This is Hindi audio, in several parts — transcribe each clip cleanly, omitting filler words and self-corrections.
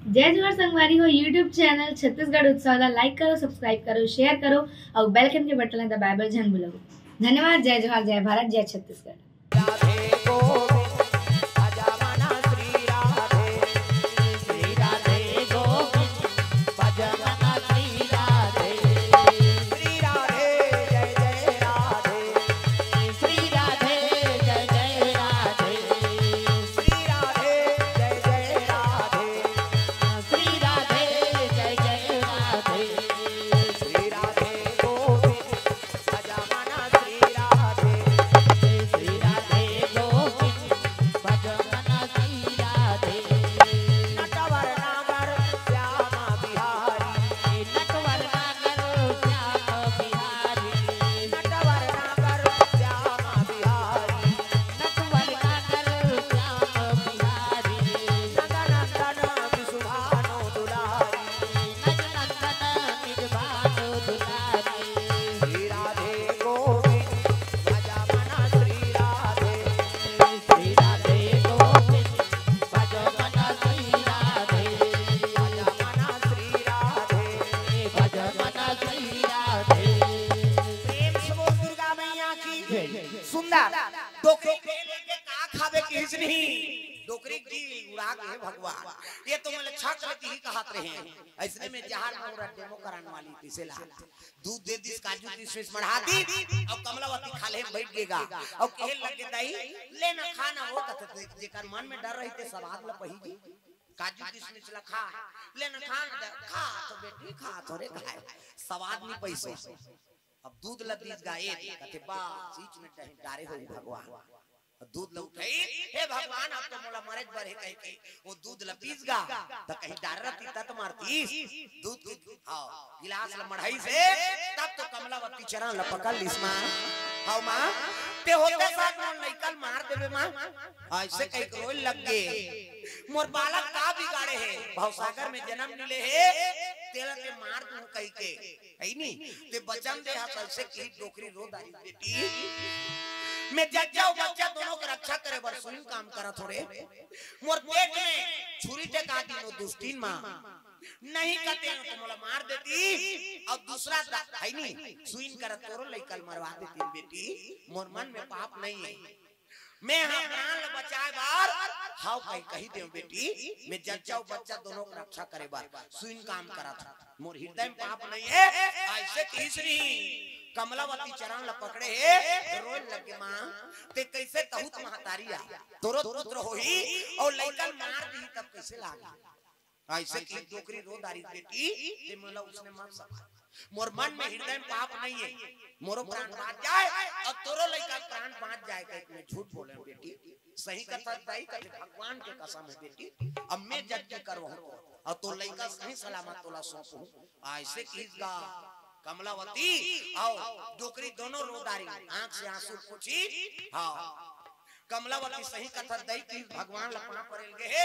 जय जोहर संगवारी हो यूट्यूब चैनल छत्तीसगढ़ उत्सव ला लाइक करो, सब्सक्राइब करो, शेयर करो और बेल आइकन के बटन ला दबाए बर झन भूलो। धन्यवाद। जय जोहर, जय भारत, जय छत्तीसगढ़। सुंदर डोकरी के का खावे किस नहीं डोकरी जी उड़ा के भगवान ये तो मतलब छक लेती ही कहत रहे हैं ऐसे में जहां पूरा डेमो कराने वाली किसे ला दूध दे दिस काजू किशमिश बढ़ा दी और कमलावती खाले बैठ गेगा और कहे लगे दई लेना खाना हो त जेकर मन में डर रहते सवाद ल पही जी काजू किशमिश ला खा लेना खाना खा तो बेटी खा थोड़े खाए सवाद नहीं पैसे अब दूध लदीज गाए कहते बा सीच में डारे हो भगवान दूध ल उठाई हे भगवान अब तो मोला मरे बर है कह के वो दूध ल पीस गा त कहीं डार पीता तो मारतीस दूध हां गिलास ल मढ़ाई से तब तो कमलावती चरण ल पकड़ लिस मां हां मां ते होते साथ मोल निकल मार देबे मां ऐसे कहीं रोल लग गे मोर बालक का बिगाड़े है भवसागर में जन्म मिले है तेरा के मार दूं कह के है नी ते बचन दे हाथ ऐसे की डोकरी रो दारी बेटी मैं जग जाओ बच्चा दोनों की रक्षा करे बर सुन काम करा थोड़े मोर पेट में छुरी टेका दी नो दुष्टीन मां नहीं कहते तो मोला मार देती और दूसरा है नी सुइन कर तोरो लइकल मरवा देती बेटी मोर मन में पाप नहीं है मैं हां प्राण ल बचाए बार हाउ कही दे बेटी मैं जग जाओ बच्चा दोनों की रक्षा करे बार सुइन काम करा था मोर हृदय में पाप नहीं है ऐसे तीसरी कमलावती चरण ल पकड़े है रोज लगे मां ते कैसे तहुत महतारिया तोरो पुत्र होई और लइकन मार दी तब कैसे लागी ऐसे की डोकरी रोदारी बेटी ते मोला उसने मार सका मोर मन में हृदय में पाप नहीं है मोरो प्राण बाज जाए और तोरो लइका प्राण बाज जाए कह मैं झूठ बोले बेटी सही कथा दाई कहे भगवान के कसम है बेटी अब मैं जज करो और तो लइका सही सलामत तोला सौंपू ऐसे कीगा कमलावती आओ डोकरी दोनों रोदारी आंख से आंसू पूछी हां कमलावती सही कथा दई की भगवान लपना परेल गे हे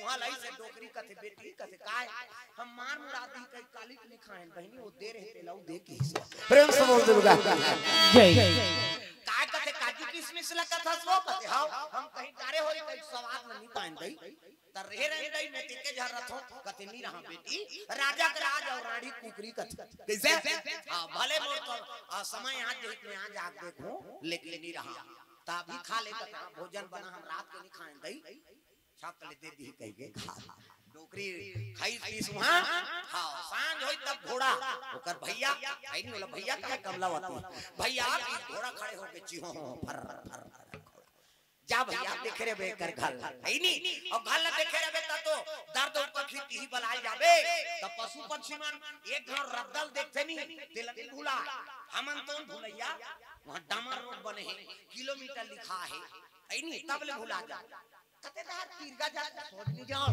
वहां लाई से डोकरी कथे बेटी कथे काय हम मार मुरादी कई काली के खाएं बहनी वो दे रहे पेलाऊ दे की प्रेम से बोल दुर्गा जय काय कथे काजू किशमिश ला कथा सो कथे हां हम कहीं डारे होई कई स्वाद नहीं पाएं दई तर रहे रहे दई मैं तिके झर रथो कथे नहीं रहा बेटी राजा के राज और रानी कुकरी कथे कैसे हां भले मोर तो समय आज जितने आज आग देखो लेकिन नहीं रहा ताभी खा ले कथा भोजन बना हम रात के नहीं खाएं दई छाप ले दे दी कह के खा डोकरी खाई पीस वहां हां सांझ होई तब घोड़ा ओकर भैया आई नहीं बोला भैया का कमलावती भैया घोड़ा खड़े होके चिहो फर फर जा भैया देखे रे बेकर घर है नी और घर देखे रे बेटा तो दर्द ऊपर खींची ही बलाई जाबे तब पशु पक्षी मन एक घर रद्दल देखते नहीं तिलक भूला हमन तो भूलैया वहां डामर रोड बने हैं किलोमीटर लिखा है नी तब ले भूला जा कते दार तीरगा जा सोच नहीं जाओ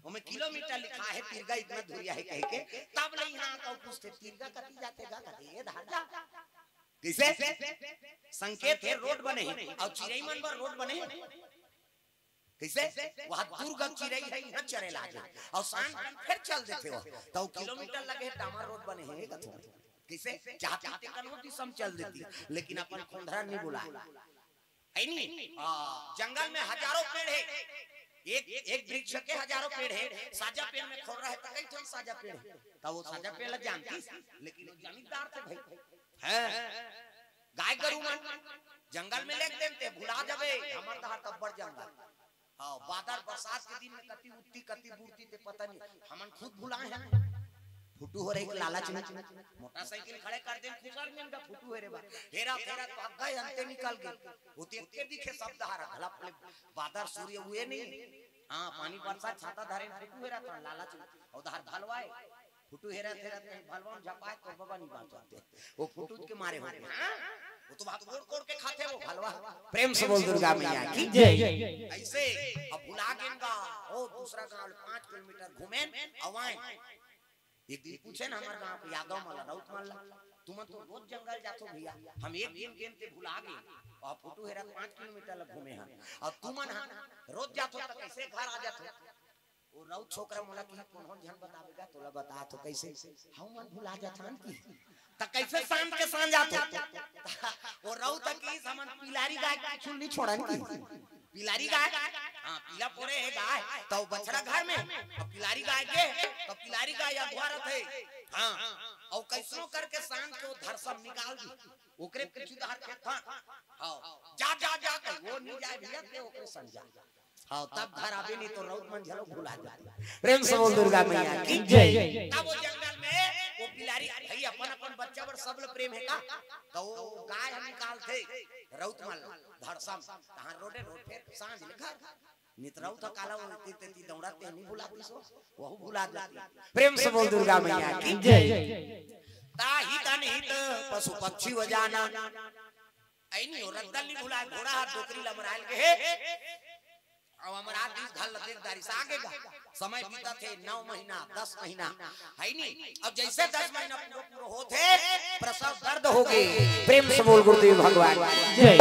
हमें किलोमीटर लिखा है तीरगा इतना दूरिया है कह के तब ले यहां का पूछते तीरगा कती जातेगा कते ये धार जा कैसे संकेत है रोड बने हैं और चिरई मन पर रोड बने हैं कैसे वहां दुर्गम चिरई है यहां चरे लागे और शाम फिर चल देते हो तो किलोमीटर लगे डामर रोड बने हैं कथो कैसे चाहते कनवटी सम चल देती लेकिन अपन खोंधरा नहीं बुला है नहीं जंगल में हजारों पेड़ है एक वृक्ष के हजारों पेड़ है, साजा पेड़ में खोल रहा है तो कई ठन साजा पेड़ है, तो वो साजा पेड़ लग जानती, लेकिन जमींदार थे भाई है गाय गरु मन जंगल में लेके देते भुला जाबे हमर दहार तब्बड़ जंगल। हां बादल बरसात के दिन में कति उत्ती कति बूरती ते पता नहीं हमन खुद भुलाए हैं। फुटू हो रे एक लालच में मोटरसाइकिल खड़े कर दे खुसर में का फुटू है रे बा हेरा फेरा तो गए अंते निकल गए होते के दिखे सब दहार भला बादल सूर्य हुए नहीं। हां पानी बरसात छाता धारे फुटू हेरा तो लालच और दहार भलवाए फुटू हेरा तेरा भलवान झपाए तो बाबा नहीं बात जाते वो फुटू के मारे हो वो तो बात कोड़ के खाते वो भलवा। प्रेम से बोल दुर्गा मैया की जय। ऐसे अब भुला गेंगा ओ दूसरा गांव 5 किलोमीटर घूमे अवाए एक दिन पूछे ना हमारे गांव पे यादव माला राउत माला तुम तो रोज जंगल जातो भैया हम एक दिन गेम के भुला गए और फोटो हेरा 5 किलोमीटर लग घूमे हैं और तुमन रोज जातो तो कैसे घर आ जातो वो राउत छोकरा मोला की कौन ध्यान बतावेगा तोला बता तो कैसे हम मन भुला जाथान की त कैसे शाम के सांझ आतो वो राउत की समन पिलारी गाय की छुलनी छोड़न की पिलारी गाय हां पीला पोरे है गाय तो बछड़ा घर में और पिलारी गाय के तो पिलारी गाय अगवारत है। हां और कैसनो करके शाम के वो धर सब निकाल दी ओकरे पीछे दहर के था। हां जा जा जा के वो नहीं जाए भैया के ओकरे संजा। हां तब घर आवे नहीं तो रौद मन झलो भुला जाती। प्रेम से बोल दुर्गा मैया की जय। तब वो जंगल में वो पिलारी भाई अपन बच्चा पर सब लोग प्रेम है का तो वो गाय निकाल थे रौत माल धरसम तहां रोड फिर सांझ लिखा नितराउ था काला वो तेती दौड़ाते नहीं भुलाती सो वो भुला जाती। प्रेम से बोल दुर्गा मैया की जय। ताही तनित पशु पक्षी हो जाना ऐ नहीं हो रद्दल नहीं भुला घोड़ा हाथ डोकरी लमराल के है अब हमारा दिन घल देवदारी से आगेगा समय बीता थे 9 महीना 10 महीना है नहीं अब जैसे 10 महीना पूरा होते प्रसव दर्द हो गए। प्रेम से बोल गुरुदेव भगवान जय।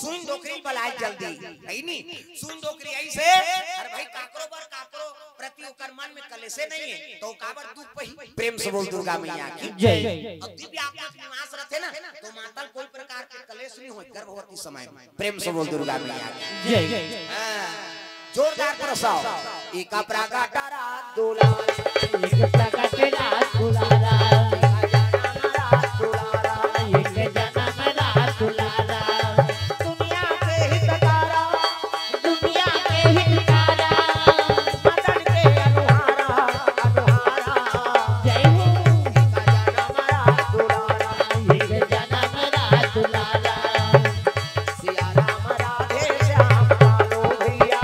सुन डोकरी बलाए जल्दी है नहीं सुन डोकरी ऐसे अरे भाई काकरो बर काकरो प्रति ओकर मन में कलेसे नहीं है तो काबर दुख पही। प्रेम से बोल दुर्गा मैया की जय। अब दिव्य आपका निवास रहते ना तो मातल कोई प्रकार के कलेश नहीं होय गर्भवती समय में। प्रेम से बोल दुर्गा मैया की जय। जोरदार प्रसव एका प्राकाटा रात दुलारा एक प्राकाटे रात दुलारा रात दुलारा एक जन्म रात दुलारा दुनिया के हितकारा दुनिया के हितकारा मदन के अनुहारा अनुहारा जय हो एक जन्म रात दुलारा सिया राम राधे श्याम कालो भैया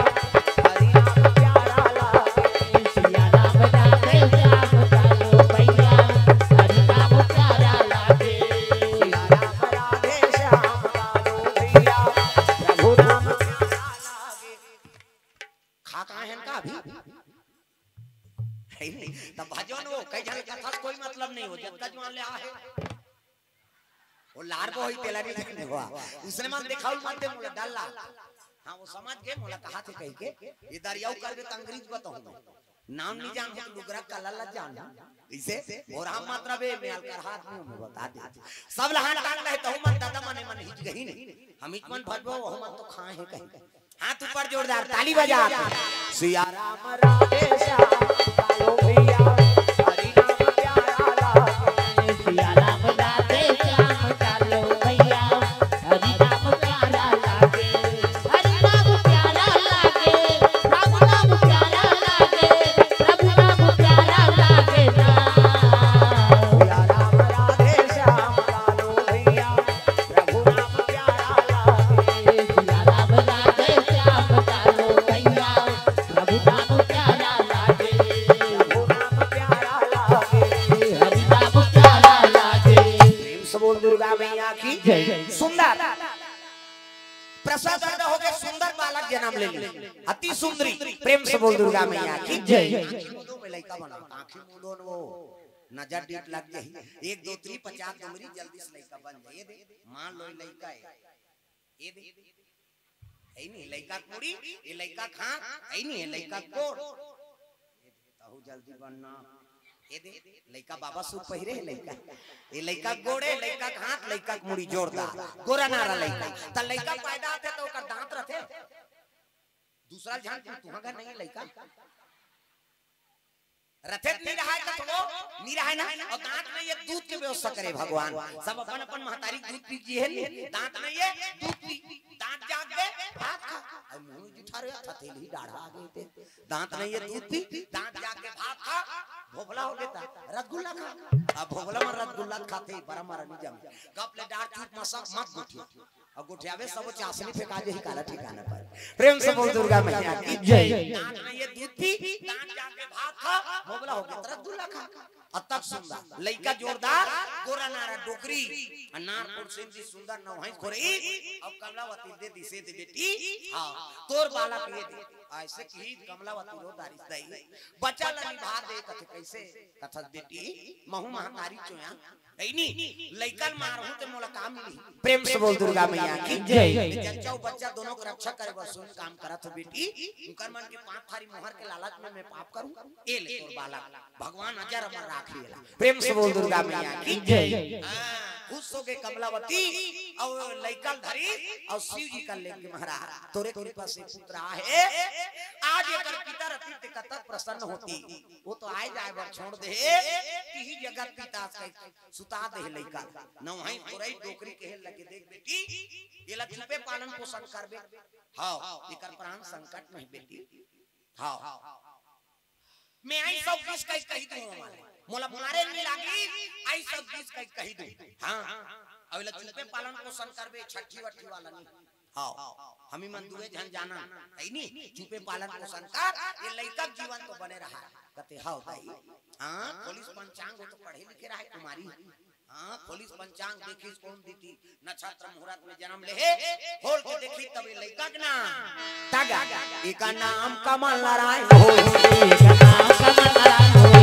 कोई मतलब नहीं हो जब जवान ले आहे वो लार को होई तेला नहीं हुआ उसने मन दिखाउल मन दे मोला डाला। हां वो समझ के मोला कहा थे कह के ये दरियाऊ कर दे अंग्रेज बताऊं नाम नहीं जान के लुगरा काला ला जान इसे और हम मात्रा बे मेल कर हाथ में बता दे सब लहान टांग रहे तो मन दादा मने मन हिच गई नहीं हम हिच मन भजबो हम तो खाए है कहीं हाथ ऊपर जोरदार ताली बजा सिया राम राधे श्याम कालो भैया हरि नाम प्यारा लागे सिया राम राधे श्याम कालो भैया हरि नाम प्यारा लागे हरि नाम प्यारा लागे प्रभु नाम प्यारा लागे प्रभु नाम प्यारा लागे सिया राम राधे श्याम कालो भैया प्रभु नाम प्यारा लागे सिया राम राधे श्याम कालो भैया प्रभु नाम प्यारा लागे प्रभु नाम प्यारा लागे हरि नाम प्यारा लागे। प्रेम से बोल दुर्गा मैया की जय। सुंदर प्रसव दर्द हो गए सुंदर बालक जन्म ले ली अति सुंदरी। प्रेम से बोल दुर्गा मैया की जय। मुंडो में लड़का बना आंखें मुंडो वो नजर डीप लग गई 1 2 3 50 नंबरी जल्दी से लड़का बन जाए दे मान लो लड़का है ये दे है नहीं लड़का कुड़ी ये लड़का खां है नहीं है लड़का कोड़ ताहू जल्दी बनना ये दे लड़का बाबा सूट पहिरे है लड़का ये लड़का गोड़े लड़का हाथ लड़का मुड़ी जोड़दार गोरा नारा लड़का त लड़का पैदा होते तो ओकर दांत रहते दूसरा ध्यान तुहा घर नहीं लइका रथे नहीं रहा है तो नहीं रहा है ना। और दांत नहीं है दूध के व्यवस्था करे भगवान। सब अपन अपन महतारी दूध पी जी है, दांत नहीं है दूध पी, दांत जाग गए भात खा। अब मुंह जुठा रे था तेल ही डाढ़ा आ गए थे। दांत नहीं है दूध पी, दांत जाग के भात खा, भोगला हो गया रसगुल्ला खा। अब भोगला में रसगुल्ला खाते बड़ा मारा नहीं जम गप ले डार चूट मसा मत गुठिया और गुठियावे सब चासनी फेंका दे ही काला ठिकाना पर। प्रेम से बोल दुर्गा मैया की जय। दांत नहीं है दूध पी, दांत जाग के भात खा, भोगला हो गया रसगुल्ला खा। अतक सुंदर लइका जोरदार गोरा नारा डोकरी नारपुर सिंधी सुंदर नवहै खोरी। अब कमलावती दे दिसे दे बेटी हां तोर बाला पिए दे ऐसे की कमलावती रो दारी दई बच्चा ला निभा दे कथे कैसे कथा बेटी महू महतारी चोया ऐनी लइकन मारहु ते मोला काम मिली। प्रेम से बोल दुर्गा मैया की जय। जच्चा बच्चा दोनों को रक्षा करे बस सुन काम करत हो बेटी। उनकर मन के पांच थारी मोहर के लालच में मैं पाप करूं ए ले तोर बाला भगवान अजर अमर राखिएला। प्रेम से बोल दुर्गा मैया की जय। खुश हो गए कमलावती और लइकल धरी और शिव जी का लेके महाराज तोरे कृपा से पुत्र है। आज एकर पिता रति ते कतक प्रसन्न होती वो तो आए जाए बर छोड़ दे की जगत पिता के सुता दे लइका नवहै तोरई डोकरी के लगे देख बेटी एला चुपे पालन पोषण करबे हां एकर प्राण संकट नहीं बेटी हां मैं आई सब कुछ कही दूं मोला मारे नहीं लागी आई सब कुछ कही दूं हां अबला चुपे पालन पोषण करबे छठी वठी वाला नहीं हां हमी मन दुए जन जाना ऐनी चुपे पालन पोषण कर ये लइका जीवन तो बने रहा कते हां भाई हां पुलिस पंचांग तो पढ़े लिखे रहा है कुमारी हां पुलिस पंचांग देखी कौन दीती नक्षत्र मुहूर्त में जन्म ले खोल के देखी तब लइका के नाम तागा एका नाम कमल नारायण हो एका नाम कमल नारायण हो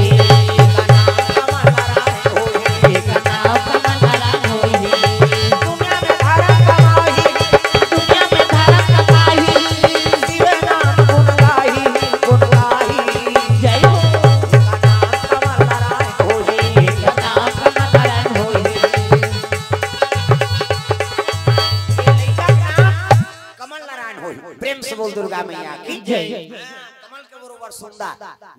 दुर्गा मैया की जय। कमल के बरोबर सुंदर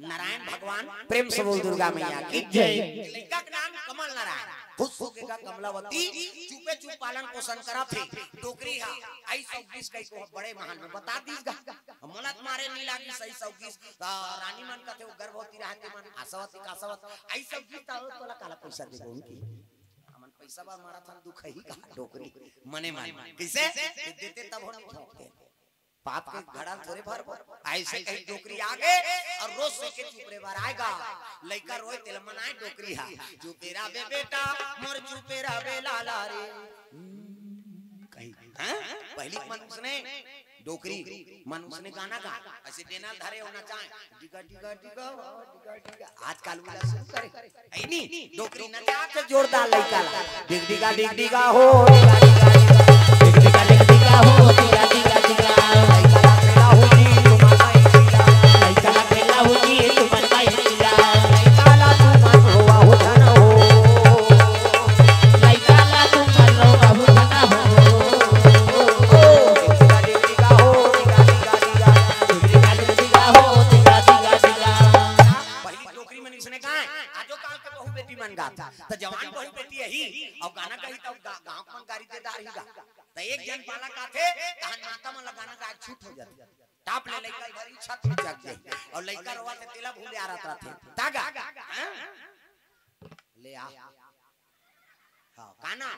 नारायण भगवान। प्रेम से बोल दुर्गा मैया की जय। लइका के नाम कमल नारायण खुश हो गया कमलावती चुपे चुप पालन पोषण करा थे डोकरी हा आई सब किस कई को बड़े महान में बता दीगा मोलत मारे नहीं लागी सही सब किस रानी मन का थे गर्भवती रहते मन आशावती काशावत आई सब किस तोला काला पैसा देबो उनकी हमन पैसा बा मारा था दुख ही का डोकरी मने मन कैसे देते तब हम ठोकते पाप के घड़ा थोड़े भर ऐसे कहीं डोकरी आगे और रोज से के चुपरे बार आएगा लइका रोए तेल मनाए डोकरी हा चुपेरा बे बेटा मोर चुपेरा बे लाला रे कहीं हां पहली मनुष्य ने डोकरी मनुष्य ने गाना गा ऐसे देना धरे होना चाहे डिगा डिगा डिगा डिगा डिगा आजकल वाला शुरू करे ऐनी डोकरी नचा के जोरदार लइका डिग डिगा हो डिगा डिगा डिग डिगा हो डिगा डिगा डिगा तो जवान बहु बेटी यही और गाना कही तो गांव में गाड़ी देदार ही गा तो एक जन पाला का थे तहन माता में लगाना का छूट हो जाती टाप ले लइका भरी छत में जाग जाए और लइका रोवा ते तेला भूले आ रहा थे तागा ले आ हां गाना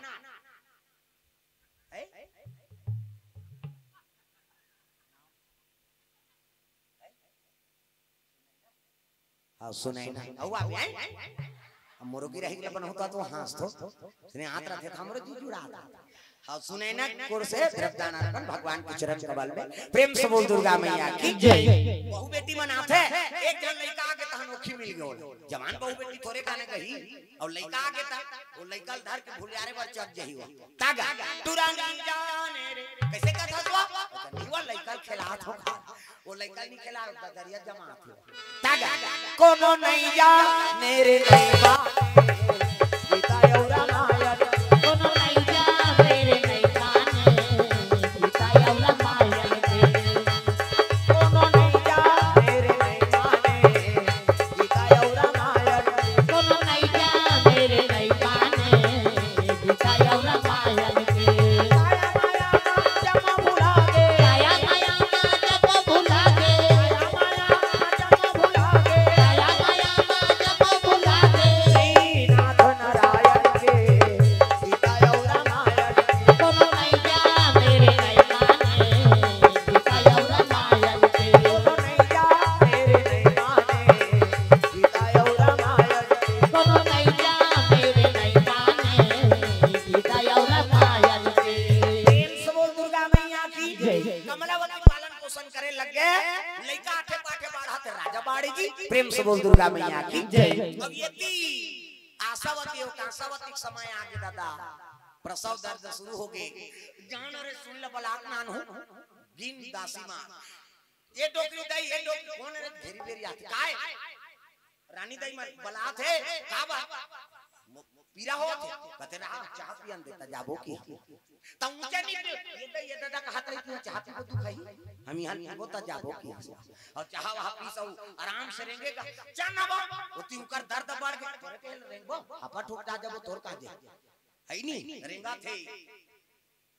हां सुने ना औ आ मोरोगी रही बन होता तो हां तो सुने हाथ रखे हमरो जी जुड़ा था हां सुने ना कोर से द्रव्यदान अर्पण भगवान के चरण कमल में प्रेम से बोल दुर्गा मैया की जय। बहु बेटी मनाथे एक जन लइका आगे तहन ओखी मिल गयो जवान बहु बेटी थोड़े गाने कही और लइका आगे था वो लइका धर के भुलियारे पर चढ़ जही हो तागा तुरंगी जाने रे कैसे कथा हुआ वो लइका खिलात हो वो लइका नहीं खिला दरिया जमा थे तागा कोनो नहीं जाने रे लइका सीता औरा माया कोनो नहीं जाने रे लइका सीता औरा माया कोनो पोषण करे लग गए, लड़का आठे पाठे बढ़ाते राजा बाड़ी जी प्रेम से बोल दुर्गा मैया की जय। अब यति आशावती और कांसावती समय आगे दादा प्रसव दर्द शुरू हो गए, जान रे सुन ले बलाक नान हो गिन दासी मां ये डोकरी दई ये डोकरी कौन रे घेरी बेरी आती काय रानी दई में बलात है का बा पीरा हो कहते ना चाह पियन देता जाबो की त ऊंचे नहीं ये दादा का हाथ रही चाह पी को तू खाई हम यहां पीबो त जाबो की और चाह वहां पी सो आराम से रहेंगेगा चल ना बा ओती उकर दर्द बढ़ गए तोरे के रेंगबो आपा ठोकता जाबो तोर का दे है नी रेंगा थे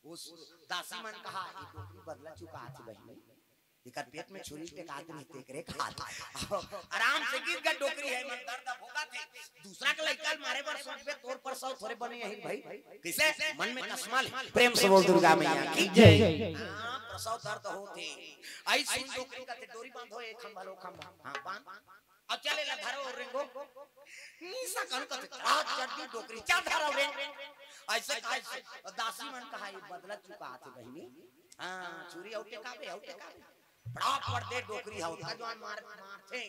उस दासी मन कहा ये डोकरी बदला चुका हाथ बहन इकर पेट में छुरी टेक आदमी तेकरे खा आराम से गिर गया डोकरी है मन दर्द भोगा थे दूसरा के लइका मारे पर सोच पे तोर पर सौ थोड़े बने यही भाई कैसे मन में कसमल प्रेम से बोल दुर्गा मैया की जय। हां प्रसव दर्द होते आई सुन डोकरी का डोरी बांधो एक खंभा लो खंभा हां बांध और चले ला धरो और रेंगो नीसा कन का रात चढ़ती डोकरी चल धरो रे ऐसे दासी मन कहा ये बदला चुका हाथ बहनी हां छुरी औटे काबे बड़ा पड़ दे डोकरी होता जवान मार थे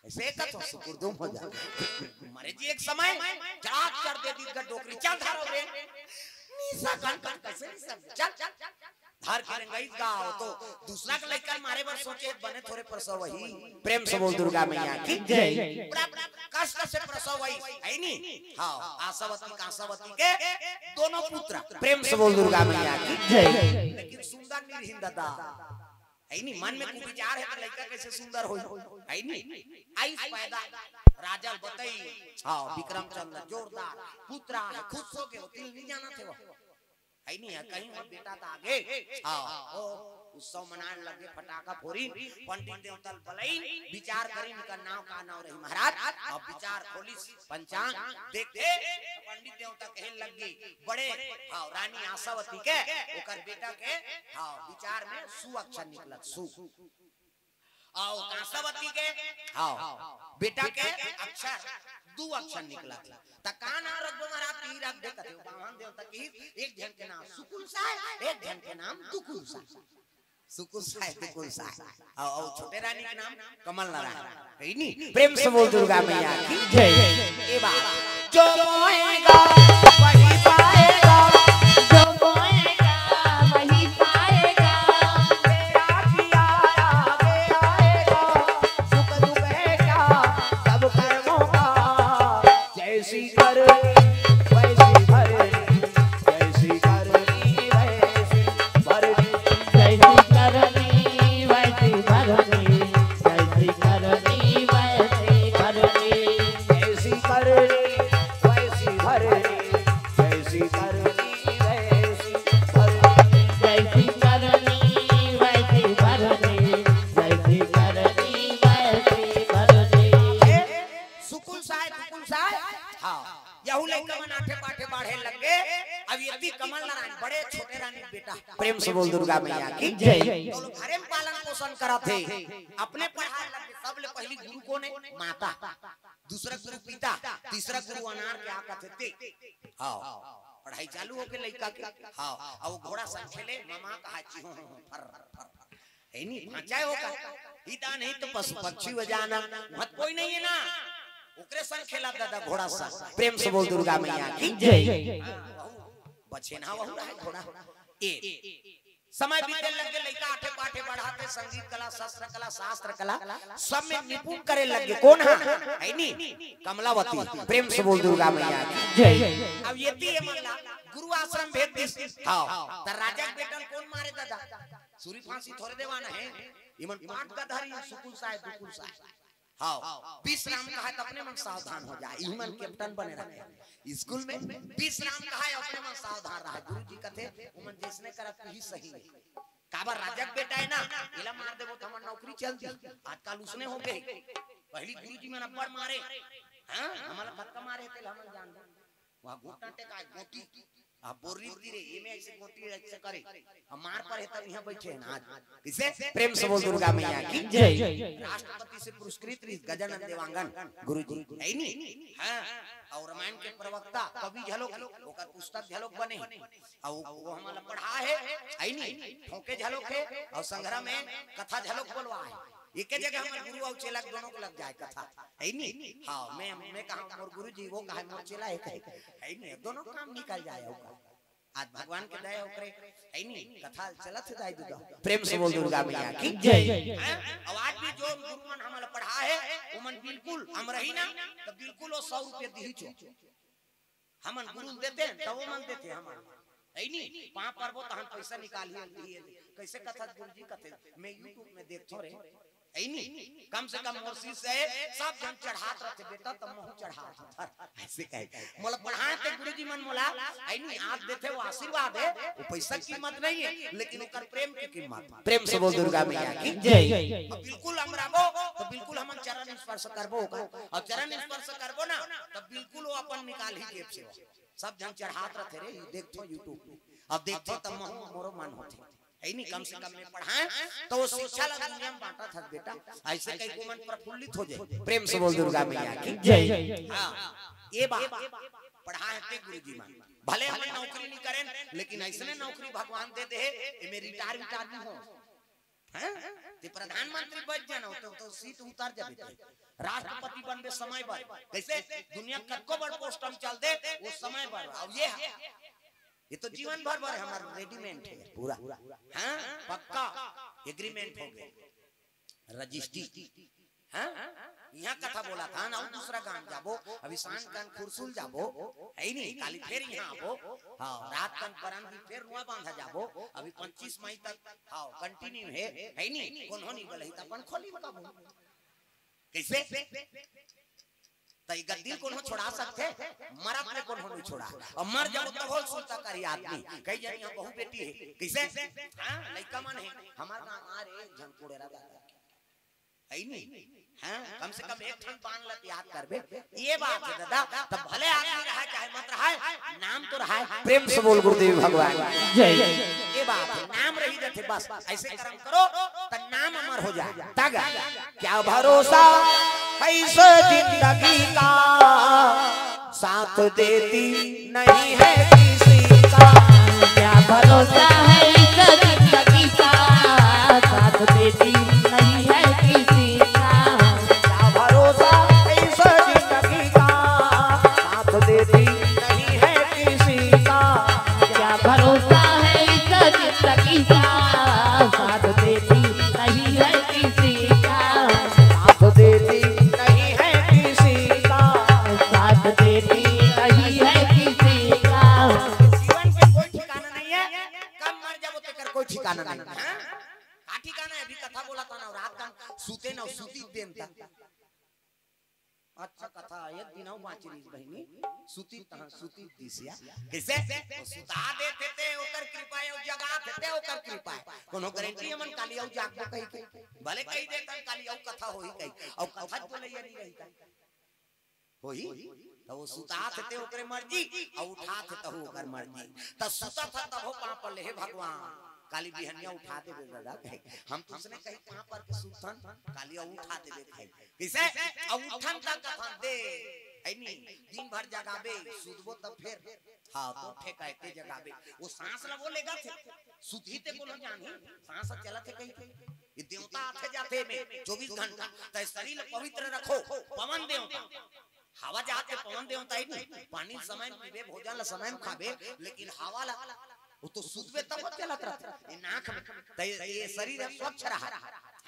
ऐसे का तो सुकुरदुम हो जा मरे जी एक समय जात कर दे दी का डोकरी चल धरो रे नीसा कन कैसे चल धार के रंगाई गाओ तो दूसरा का लड़का मारे बार सोचे बने थोड़े प्रसव वही प्रेम से बोल दुर्गा मैया की जय। कष्ट से प्रसव वही है नी हां आशावती कांसावती के दोनों पुत्र प्रेम से बोल दुर्गा मैया की जय। लेकिन सुंदर निर्हीन दादा है नी मन में कुछ विचार है लड़का कैसे सुंदर हो है नी आई पैदा राजा बताई हां विक्रमचंद्र जोरदार पुत्र है खुद सो के तिल नहीं जाना थे वो है नहीं है कहीं और बेटा था आगे हां ओ उत्सव मनाने लगे फटाका फोड़ी पंडित देवता बलई विचार करें इनका नाम का नाम रही महाराज अब विचार खोली पंचांग देखते पंडित देवता कहने लग गई बड़े हां रानी आशावती के ओकर बेटा के हां विचार में सु अक्षर निकला सु आओ कांसावती के हां बेटा के अक्षर दो अक्षर निकला त कान आ रख महाराज ती रख दे कथे बावन देवता की एक जन के नाम सुकुल साय एक जन के नाम दुकुल साय सुकुल साय दुकुल साय आओ छोटे रानी के नाम कमल नारायण है नी प्रेम से बोल दुर्गा मैया की जय। ए बा जो मोएगा वही पाएगा जो मोएगा वही पाएगा मेरा किया आगे आएगा सुख दुख है क्या सब कर्मों का जैसी करनी वैसी भरनी जैसी करनी वैसी भरनी जैसी करनी वैसी भरनी जैसी करनी वैसी भरनी जैसी करनी वैसी भरनी जैसी करनी वैसी भरनी जैसी करनी वैसी भरनी जैसी करनी वैसी भरनी। सुकुल साय हां यहू लड़का मन आठे पाठे बाढ़े लग गए। अब यदि कमल नारायण बड़े छोटे रानी बेटा प्रेम से बोल दुर्गा मैया की जय। तो लोग घरे में पालन पोषण करा थे अपने पढ़ाए लगे सब ले पहली गुरु कौन है माता दूसरा गुरु पिता तीसरा गुरु अनार के आका थे हां पढ़ाई चालू हो के लड़का के हां अब घोड़ा संग खेले मामा कहा ची फर फर है नी भांचाए होगा इता नहीं तो पशु पक्षी बजाना मत कोई नहीं है ना ओकरे संग खेला दादा घोड़ा सा प्रेम से बोल दुर्गा मैया की जय। बचे ना वहु रहा घोड़ा ए समय बीते लगे लड़का आठे पाठे बढ़ाते संगीत कला शस्त्र कला शास्त्र कला सब में निपुण करे लगे कौन है नी कमलावती प्रेम से बोल दुर्गा मैया की जय। अब ये मामला गुरु आश्रम भेद दिस हां त राजा के बेटन कौन मारे दादा सूरी फांसी थोड़े देवाना है इमन पाट का धारी सुकुल साय दुकुल साय हां विश्राम कहा है अपने मन सावधान हो जाए ह्यूमन कैप्टन बने रहे स्कूल में विश्राम कहा है अपने मन सावधान रहा गुरुजी कहते उमन जिसने करत ही सही काबर राजा के बेटा है ना इला मार देबो त हमर नौकरी चलती आजकल उसने हो गई पहली गुरुजी में अब्बड़ मारे हां हमला कत्का मारे थे हम जान वहां घुटना टेका गोटी अब बोरी रे ये में ऐसे गोटी ऐसे करे हम मार पर है तब यहाँ बैठे हैं आज किसे प्रेम से बोल दुर्गा मैया की जय। राष्ट्रपति से पुरस्कृत गजानन देवांगन गुरुजी है नी हां और रामायण के प्रवक्ता कवि झलोक ओकर पुस्तक झलोक बने और वो हमारा पढ़ा है नी ठोके झलोक है और संग्रह में कथा झलोक बोलवा है एक जगह हमारे गुरु और चेला दोनों को लग जाए कथा है नी। हां मैं कहा मोर गुरुजी वो कहा मोर चेला है नी दोनों काम निकल जाए होगा आज भगवान के दया ओकरे है नी कथा चलत जाए दूधा प्रेम से बोल दुर्गा मैया की जय। और आज भी जो गुरुमन हमारा पढ़ा है वो मन बिल्कुल हम रही ना तो बिल्कुल वो 100 रुपए दी छो हमन गुरु देते हैं तो वो मन देते हमन है नी पांच पर्वो तो हम पैसा निकालिए कैसे कथा गुरुजी कथे मैं YouTube में देखतो रे है नी कम से कम मोरसी से सब जन चढ़ात रहते बेटा तब महू चढ़ात ऐसे कहे मोला पढ़ाए ते गुरुजी मन मोला है नी आप देते वो आशीर्वाद है वो पैसा की कीमत नहीं है लेकिन ओकर प्रेम की कीमत प्रेम से बोल दुर्गा मैया की जय। बिल्कुल हम रहबो तो बिल्कुल हम चरण स्पर्श करबो और चरण स्पर्श करबो ना तब बिल्कुल वो अपन निकाल ही जेब से सब जन चढ़ात रहते रे देखतो YouTube में अब देखतो तब महू मोरो मन होते है नी कम से कम में पढ़ाए तो वो शिक्षा ला दुनिया में बांटा था बेटा ऐसे कई को मन प्रफुल्लित हो जाए प्रेम से बोल दुर्गा मैया की जय। हां ये बात पढ़ाए ते गुरुजी मान भले हम नौकरी नहीं करें लेकिन ऐसने नौकरी भगवान दे दे एमे रिटायर नहीं हो हैं ते प्रधानमंत्री बन जानो तो सीट उतार जाबे राष्ट्रपति बनबे समय पर कैसे दुनिया कतको बड़ पोस्ट हम चल दे वो समय पर अब ये तो जीवन भर भर हमारा रेडीमेड है पूरा हाँ पक्का एग्रीमेंट हो गया रजिस्ट्री हाँ यहाँ कथा बोला था ना दूसरा गांव जाबो अभी सांझ कान खुरसुल जाबो है नहीं काली फिर यहाँ आबो हाँ रात कान परन भी फिर रुआ बांधा जाबो अभी 25 मई तक हाँ कंटिन्यू है नहीं कौन होनी बोले ही तपन खोली बताबो कैसे तई गद्दी कौन छोड़ा सकते मरत में कौन नहीं छोड़ा और मर जाओ तो बहुत सुनता करी आदमी कई जन यहाँ बहु बेटी है कैसे हां लइका मन है हमार गांव अरे झनकोड़े दादा है नहीं हां कम से कम एक ठन पान लत याद करबे ये बात है दादा तब भले आदमी रहा चाहे मत रहा नाम तो रहा है प्रेम से बोल गुरुदेव भगवान जय। ये बात है नाम रही जाते बस ऐसे कर्म करो तो नाम अमर हो जाए तागा क्या भरोसा ऐसा जिंदगी का साथ देती नहीं है किसी का क्या भरोसा है इस जिंदगी का साथ देती नहीं है किसी का क्या भरोसा ऐसा जिंदगी का साथ देती नहीं है किसी का क्या भरोसा है इस जिंदगी का साथ देती नहीं है किसी का साथ देती नहीं है किसी का साथ देती नहीं है किसी का जीवन के कोई ठिकाना नहीं है कब मर जाबो तेकर कोई ठिकाना नहीं है का ठिकाना है अभी कथा बोला था ना रात का सूते ना सूती दिन तक अच्छा कथा एक दिनौ बाँची रही बहिनी सूती तहां सूती दिसिया कैसे सुता देते थे ओकर कृपा और जगा देते ओकर कृपा कोनो गारंटी हमन काली औ जाग कहि भले कहि देता काली औ कथा होई कहि औ कथा बोले ये नहीं रही होई तो वो सुता थे ओकरे मर्जी और उठा थे तो ओकर मर्जी त सुता था तब हो पाप ले हे भगवान काली बिहनिया उठा दे दादा हम तुमसे कहीं कहां पर के सुल्तान काली उठा दे भाई कैसे और उठन तक कथा दे ऐनी दिन भर जगाबे सुतबो तब फिर हां तो ठेकाते जगाबे वो सांस लगो लेगा थे सुधी ते को न जानी सांस चला थे कहीं ये देवता आथे जाते में 24 घंटा त शरीर पवित्र रखो पवन देवता हवा जाते पवन देवता ही नहीं पानी समय में पीबे भोजन ला समय में खाबे लेकिन हवा ला वो तो सुतबे तब चलत रहता ये नाक में त ये शरीर स्वच्छ रहा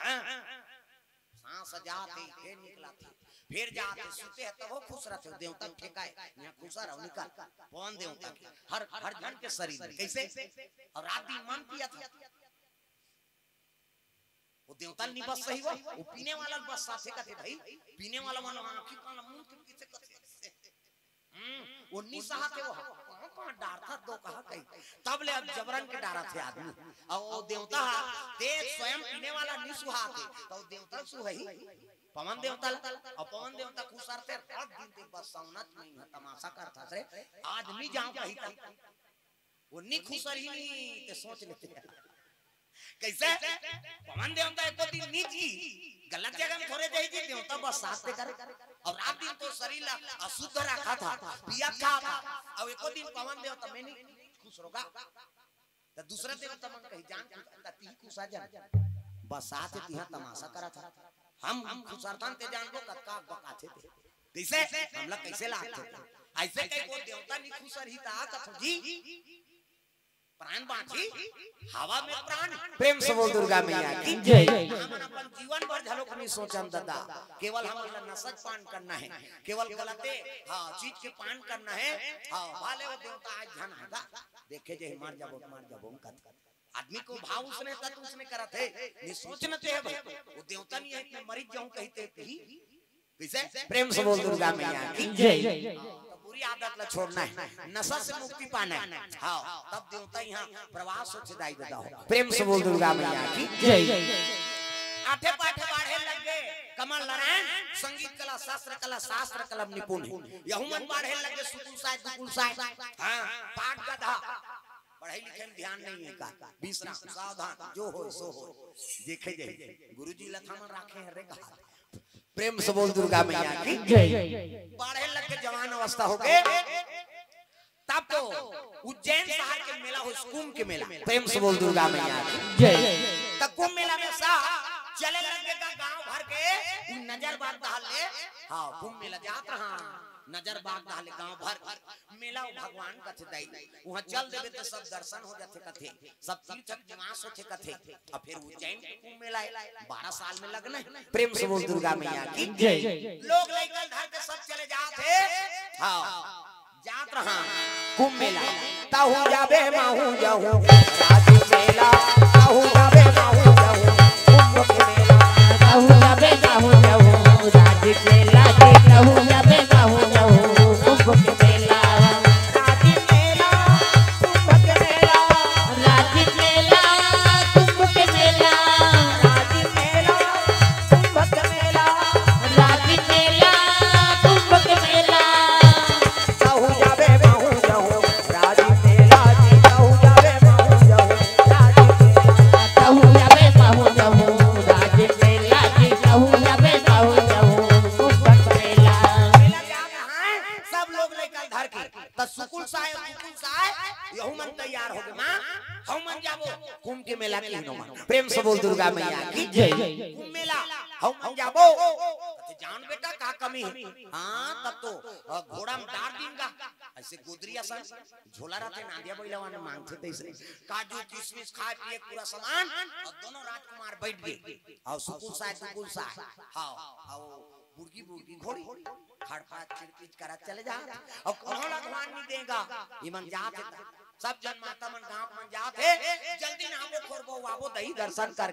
हां सांस जाते फिर निकलाते फिर जाते सुते तब वो खुश रहते देवता ठेकाए यहां खुश रहो निकल पवन देवता की हर जन के शरीर कैसे और रात दिन मन किया था वो देवता नहीं बस सही वो पीने वाला बस साथे कहते भाई पीने वाला मन आंखी कान मुंह के पीछे कहते वो नहीं सहाते वो कहां डार था दो कहा कहीं तब ले अब जबरन के डारा थे आदमी और वो देवता ते स्वयं पीने वाला नहीं सुहाते तो देवता सुहई पवन देवता और पवन देवता खुशारते रात दिन ते बस सौनत नहीं है तमाशा करता रे आदमी जाऊं कहीं वो नहीं खुसर ही नहीं ते सोच लेते हैं कैसे पवन देवता एको दिन नीची गलत जगह में थोड़े जाई थी देवता बस साथ करे और रात दिन तो शरीर अशुद्ध रखा था पिया खा था अब एको दिन पवन देवता में नहीं खुश होगा तो दूसरा देवता मन कही जान ती खुशा जा बस साथ तिहा तमाशा करा था हम खुशरतन ते जान लो कक्का बकाथे थे कैसे हम लोग कैसे लाते थे ऐसे कई को देवता नहीं खुशर ही था कथो जी प्राण बांची हवा में प्राण प्रेम से बोल दुर्गा मैया की जय हम अपन जीवन भर झलोक नहीं सोचन दादा केवल हम नसक पान करना है केवल गलते हां चीज के पान करना है हां वाले वो देवता आज ध्यान होगा देखे जे मार जाबो कत आदमी को भाव उसने तक उसने करा थे नहीं सोचना थे वो देवता नहीं है इतने मरीज जाऊं कहते ही कैसे प्रेम से बोल दुर्गा मैया की जय पूरी आदत ला छोड़ना है नशा से मुक्ति पाना है हां तब देवता यहां प्रवास से दाई देता हो प्रेम से बोल दुर्गा मैया की जय आठे पाठे बाढ़े लग गए कमल नारायण संगीत कला शास्त्र कला निपुण यहू मन बाढ़े लग गए सुकुल साय हां पाठ गधा पढ़ाई लिखे में ध्यान नहीं है का विश्राम सावधान जो हो सो हो देखे जाए गुरुजी लथामन राखे है रे कहा प्रेम से बोल दुर्गा मैया की जय बाढ़े लग के जवान अवस्था हो गए तब तो उज्जैन शहर के मेला हो कुंभ के मेला प्रेम से बोल दुर्गा मैया की जय तब कुंभ मेला में सा चले लगेगा गांव भर के नजर बाग डाले हां कुंभ मेला जात रहा नजर बाग डाले गांव भर मेला भगवान कथे दाई वहां चल देबे तो सब दर्शन हो जाते कथे सब तीर्थ निवास होते कथे और फिर उज्जैन कुंभ मेला 12 साल में लगना है प्रेम से बोल दुर्गा मैया की जय लोग लेकर घर के सब चले जाते हां जात रहा कुंभ मेला ताहू जाबे माहू जाहू राजू मेला ताहू जाबे माहू जाहू कुंभ मेला ताहू जाबे माहू जाहू राजू मेला ताहू जाबे माहू जाहू कुंभ मेला राजू मेला कुंभ मेला राजू मेला कुंभ मेला राजू मेला कुंभ मेला राजू मेला कुंभ मेला ताहू जाबे माहू जाहू राजू मेला जी ताहू जाबे माहू जाहू राजू मेला ताहू जाबे माहू जाहू राजू मेला जी ताहू जाबे माहू जाहू कुंभ मेला मेला जा रहा है सब लोग लेकर धर के त सुकुल साय यहू मन तैयार हो गए मां हम मन जाबो कुंभ के मेला की नो प्रेम से बोल दुर्गा मैया की जय कुंभ मेला हम जाबो जान बेटा का कमी है हां तब तो घोड़ा में डार देंगा ऐसे गुदरिया सा झोला रहते नादिया बैलवा ने मांगते तैसे काजू किशमिश खाए पिए पूरा सामान और दोनों राजकुमार बैठ गए और सुकुल साय हां और बुर्गी घोड़ी खड़पा चिड़पिच करा चले जा और कौन भगवान नहीं देगा ईमन जात सब जन माता मन गांव मन जात है जल्दी ना वो खोरबो आबो दही दर्शन कर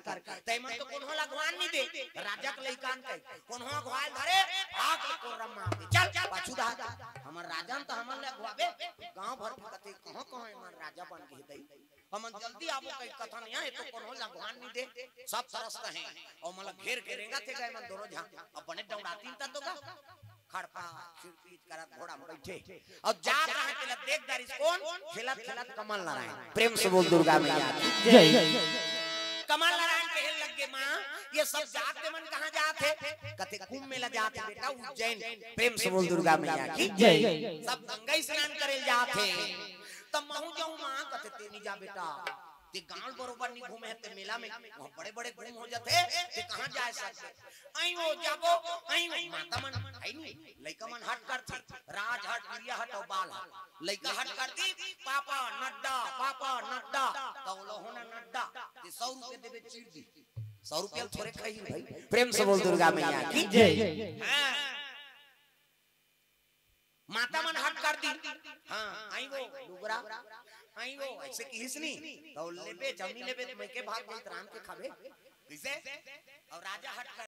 तैमन तो कौन भगवान नहीं दे राजा के लइकान के कौन घोल धरे आग को रमा चल पाछू दा हमर राजन तो हमन ले घुआबे गांव भर कते कहां हमर राजा बन के दई हमन जल्दी आबो कई कथा नहीं है तो कौन भगवान नहीं दे सब तरसते हैं और मतलब घेर के रेंगा थे गए मन दोनों झा अब बने दौड़ाती त तो का खड़पा खिड़की करत घोड़ा में बैठे और जा रहा है के देख दारिस कौन खेलत कमल नारायण प्रेम से बोल दुर्गा मैया की जय कमल नारायण कहने लग गए मां ये सब जात मन कहां जाते कथे कुंभ मेला जाते बेटा उज्जैन प्रेम से बोल दुर्गा मैया की जय सब गंगा स्नान करे जाते तब महू जाऊं मां कथे ते नहीं जा बेटा ते गांव बरोबर नहीं घूमे ते मेला में वहां बड़े घूम हो जाते ते कहां जाए सकते आई वो जाबो आई माता मन आई नहीं लइका मन हट करती राज हट क्रिया हट और बाल लइका हट करती पापा नड्डा तौलो होना नड्डा ते 100 रुपए देबे चीर दी 100 रुपया थोड़े खाई भाई प्रेम से बोल दुर्गा मैया की जय हां माता मन हट कर दी हां आई वो डुगरा आई वो ऐसे की हिसनी तो लेबे जमी लेबे मैं के भाग गई राम के खाबे कैसे और राजा हट कर